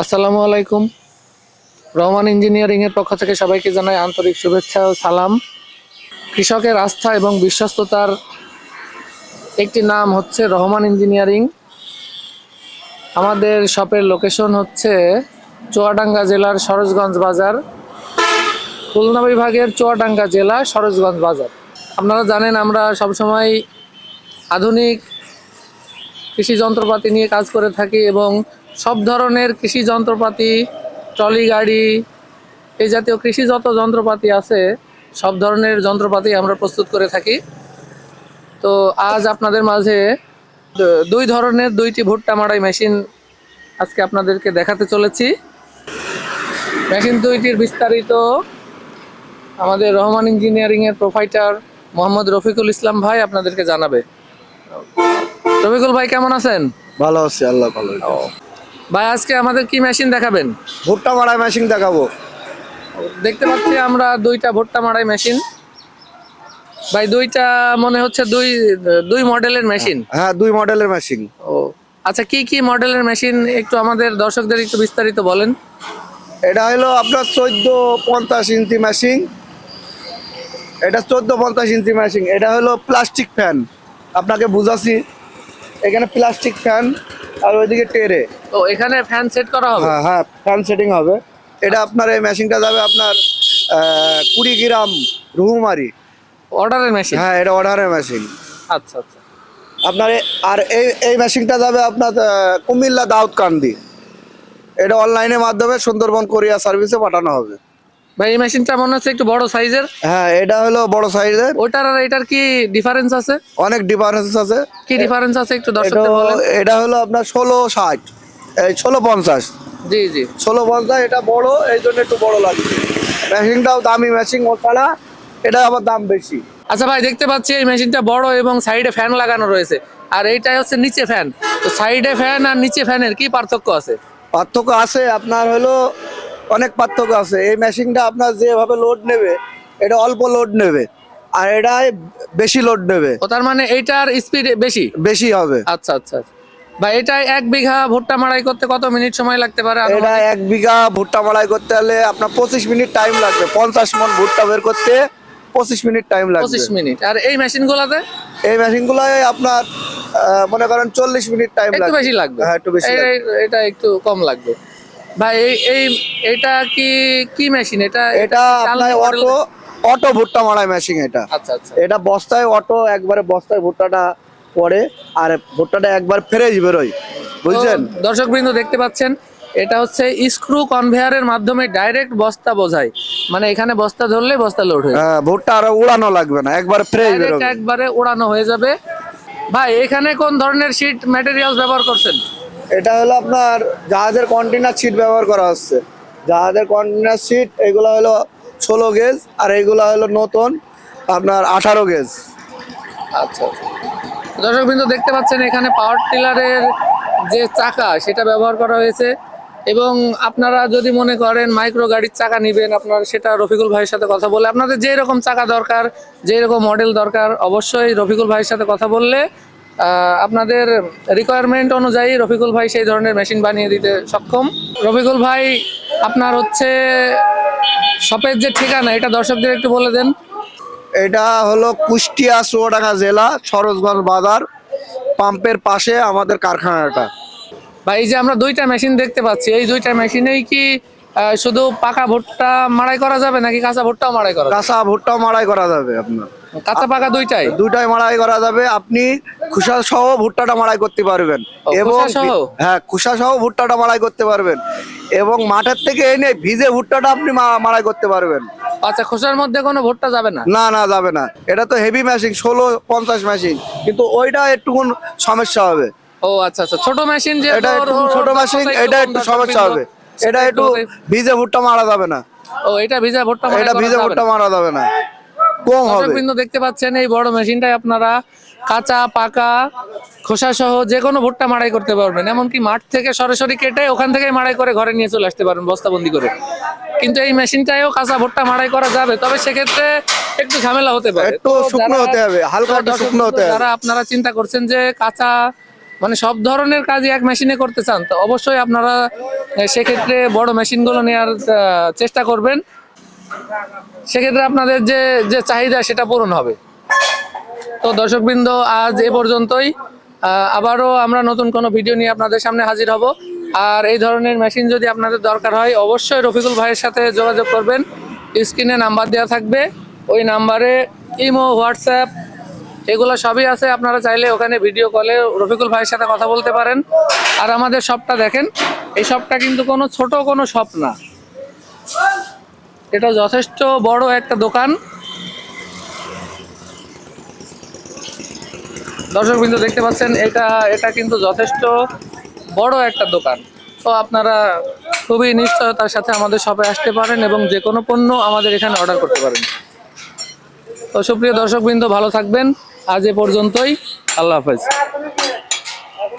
আসসালামু আলাইকুম। রহমান ইঞ্জিনিয়ারিং এর পক্ষ থেকে সবাইকে জানাই আন্তরিক শুভেচ্ছা ও সালাম। কৃষকের আস্থা এবং বিশ্বস্ততার একটি নাম হচ্ছে রহমান ইঞ্জিনিয়ারিং। আমাদের শপের লোকেশন হচ্ছে চুয়াডাঙ্গা জেলার সরোজগঞ্জ বাজার, খুলনা বিভাগের চুয়াডাঙ্গা জেলা সরোজগঞ্জ বাজার। আপনারা জানেন আমরা সবসময় আধুনিক কৃষি যন্ত্রপাতি নিয়ে কাজ করে থাকি এবং সব ধরনের কৃষি যন্ত্রপাতি, ট্রলি গাড়ি, এই জাতীয় কৃষি যত যন্ত্রপাতি আছে সব ধরনের যন্ত্রপাতি আমরা প্রস্তুত করে থাকি। তো আজ আপনাদের মাঝে দুই ধরনের দুইটি ভুট্টা মাড়াই মেশিন আজকে আপনাদেরকে দেখাতে চলেছি। মেশিন দুইটির বিস্তারিত আমাদের রহমান ইঞ্জিনিয়ারিংয়ের প্রোভাইডার মোহাম্মদ রফিকুল ইসলাম ভাই আপনাদেরকে জানাবে। রফিকুল ভাই কেমন আছেন? ভালো আছি, আল্লাহ ভালো। ভাই আজকে আমাদের কি মেশিন দেখাবেন? ভুট্টা মারাই মেশিন দেখাবো। দেখতে পাচ্ছি আমরা দুইটা ভুট্টা মাড়াই মেশিন। ভাই দুইটা মনে হচ্ছে দুই দুই মডেলের মেশিন। হ্যাঁ, দুই মডেলের মেশিন। ও আচ্ছা, কি কি মডেলের মেশিন একটু আমাদের দর্শকদের একটু বিস্তারিত বলেন। এটা হলো আপনার 1450 ইঞ্চি মেশিন। এটা 1450 ইঞ্চি মেশিন। এটা হলো প্লাস্টিক ফ্যান, আপনাকে বুঝাচ্ছি। এখানে প্লাস্টিক ফ্যান আর ওইদিকে টেরে। ও এখানে ফ্যান সেট করা হবে? হ্যাঁ হ্যাঁ, ফ্যান সেটিং হবে। এটা আপনার এই মেশিনটা যাবে আপনার 20 গ্রাম রুহুমারি। অর্ডারের মেশিন? হ্যাঁ, এটা অর্ডারের মেশিন। আচ্ছা আচ্ছা। আপনার আর এই মেশিনটা যাবে আপনার কুমিল্লা দাউদকান্দি। এটা অনলাইনের মাধ্যমে সুন্দরবন কোরিয়ার সার্ভিসে পাঠানো হবে। ভাই এই মেশিনটা মনে হচ্ছে একটু বড় সাইজের। হ্যাঁ, এটা হলো বড় সাইজের। ওটার আর এটার কি ডিফারেন্স আছে? অনেক ডিফারেন্স আছে। কি ডিফারেন্স আছে একটু দর্শকদের বলেন। এটা হলো আপনার 1660, এই 1650। জি জি, 1650। এটা বড়, এই জন্য একটু বড় লাগছে। মেশিনটাও দামি মেশিন, ও ছাড়া এটা আবার দাম বেশি। আচ্ছা ভাই দেখতে পাচ্ছি এই মেশিনটা বড় এবং সাইডে ফ্যান লাগানো রয়েছে, আর এইটাই হচ্ছে নিচে ফ্যান। তো সাইডে ফ্যান আর নিচে ফ্যানের কি পার্থক্য আছে? পার্থক্য আছে আপনার, হলো অনেক পার্থক্য আছে। এই মেশিনটা আপনার যেভাবে লোড নেবে, এটা অল্প লোড নেবে, আর এটাই বেশি লোড নেবে। ও তার মানে এইটার স্পিড বেশি বেশি হবে। আচ্ছা আচ্ছা। ভাই এটা 1 বিঘা ভুট্টা মাড়াই করতে কত মিনিট সময় লাগতে পারে? এটা 1 বিঘা ভুট্টা মাড়াই করতে হলে আপনার 25 মিনিট টাইম লাগবে। 50 মণ ভুট্টা বের করতে 25 মিনিট টাইম লাগবে। 25 মিনিট। আর এই মেশিনগুলোতে? এই মেশিনগুলোয় আপনার মনে করেন 40 মিনিট টাইম লাগবে। একটু বেশি লাগবে? হ্যাঁ, একটু বেশি লাগবে। এটা একটু কম লাগবে। ভাই এটা কি মেশিন? এটা আপনার অটো ভুট্টা মাড়াই মেশিন। এটা আচ্ছা আচ্ছা। এটা বস্তায় অটো, একবারে বস্তায় ভুট্টাটা পড়ে, আর ভুট্টাটা একবার ফ্রেশ বেরোয়, বুঝছেন? দর্শকবৃন্দ দেখতে পাচ্ছেন এটা হচ্ছে স্ক্রু কনভেয়ারের মাধ্যমে ডাইরেক্ট বস্তা বোঝায়, মানে এখানে বস্তা ধরলে বস্তা লোড হয়ে হ্যাঁ, ভুট্টা আর উড়ানো লাগবে না, একবার ফ্রেশ বেরোবে, একবারে ওড়ানো হয়ে যাবে। ভাই এখানে কোন ধরনের শীট ম্যাটেরিয়ালস ব্যবহার করছেন? এটা হলো আপনার জাহাজের কন্টেনার সিট ব্যবহার করা হচ্ছে। জাহাজের কন্টেনার সিট, এগুলো হলো 16 গেজ, আর এগুলো হলো নতুন আপনার 18 গেজ। আচ্ছা। দর্শকবৃন্দ দেখতে পাচ্ছেন এখানে পাওয়ার টিলারের যে চাকা সেটা ব্যবহার করা হয়েছে, এবং আপনারা যদি মনে করেন মাইক্রো গাড়ির চাকা নেবেন, আপনারা সেটা রফিকুল ভাইয়ের সাথে কথা বলে আপনাদের যেই রকম চাকা দরকার, যেই রকম মডেল দরকার, অবশ্যই রফিকুল ভাইয়ের সাথে কথা বললে আপনাদের রিকোয়ারমেন্ট অনুযায়ী রফিকুল ভাই সেই ধরনের মেশিন বানিয়ে দিতে সক্ষম। রফিকুল ভাই আপনার হচ্ছে শপের যে ঠিকানা এটা দর্শকদের একটু বলে দেন। এটা হলো কুষ্টিয়া চুয়াডাঙ্গা জেলা সরোজগঞ্জ বাজার, পাম্পের পাশে আমাদের কারখানাটা। বা এই যে আমরা দুইটা মেশিন দেখতে পাচ্ছি, এই দুইটা মেশিনেই কি শুধু পাকা ভুট্টা মাড়াই করা যাবে নাকি কাঁচা ভুট্টাও মাড়াই করা যাবে? কাঁচা ভুট্টাও মাড়াই করা যাবে। আপনার কাঁচা পাকা দুইটাই মাড়াই করা যাবে। আপনি খোসা সহ ভুট্টাটা মাড়াই করতে পারবেন, এবং হ্যাঁ, খোসা সহ ভুট্টাটা মাড়াই করতে পারবেন, এবং মাঠের থেকে এনে ভিজে ভুট্টাটা আপনি মাড়াই করতে পারবেন। আচ্ছা, খোসার মধ্যে কোনো ভুট্টা যাবে না? না না, যাবে না। এটা তো হেভি মেশিন, 1650 মেশিন, কিন্তু ওইটা একটু সমস্যা হবে। ও আচ্ছা আচ্ছা, ছোট মেশিন যে এটা একটু ছোট মেশিন, এটা একটু সমস্যা হবে। এটা একটু ভিজে ভুট্টা মারা যাবে না। ও এটা ভিজে ভুট্টা মারা যাবে না, কম হবে। কিন্তু দেখতে পাচ্ছেন এই বড় মেশিনটাই আপনারা কাঁচা পাকা খোসা সহ যে কোনো ভুট্টা মাড়াই করতে পারবেন, এমনকি মাঠ থেকে সরাসরি কেটে ওখান থেকে মাড়াই করে ঘরে নিয়ে চলে আসতে পারবেন বস্তাবন্দি করে। কিন্তু এই মেশিনটাও কাঁচা ভুট্টা মাড়াই করা যাবে, তবে সেক্ষেত্রে একটু ঝামেলা হতে পারে, একটু শুকনো হতে হবে, হালকা একটু শুকনো হতে হবে। যারা আপনারা চিন্তা করছেন যে কাঁচা মানে সব ধরনের কাজই এক মেশিনে করতে চান, তো অবশ্যই আপনারা সেক্ষেত্রে বড় মেশিনগুলো নেওয়ার চেষ্টা করবেন। সেক্ষেত্রে আপনাদের যে যে চাহিদা সেটা পূরণ হবে। তো দর্শকবৃন্দ, আজ এ পর্যন্তই। আবারও আমরা নতুন কোনো ভিডিও নিয়ে আপনাদের সামনে হাজির হব। আর এই ধরনের মেশিন যদি আপনাদের দরকার হয় অবশ্যই রফিকুল ভাইয়ের সাথে যোগাযোগ করবেন। স্ক্রিনে নাম্বার দেওয়া থাকবে, ওই নাম্বারে ইমো, হোয়াটসঅ্যাপ এগুলো সবই আছে। আপনারা চাইলে ওখানে ভিডিও কলে রফিকুল ভাইয়ের সাথে কথা বলতে পারেন। আর আমাদের শপটা দেখেন, এই শপটা কিন্তু কোনো ছোট কোনো শপ না, এটা যথেষ্ট বড় একটা দোকান। দর্শকবৃন্দ দেখতে পাচ্ছেন, এটা কিন্তু যথেষ্ট বড় একটা দোকান। তো আপনারা খুবই নিশ্চয়তার সাথে আমাদের শপে আসতে পারেন এবং যে কোনো পণ্য আমাদের এখানে অর্ডার করতে পারেন। তো সুপ্রিয় দর্শকবৃন্দ, ভালো থাকবেন। আজ এ পর্যন্তই। আল্লাহ হাফেজ।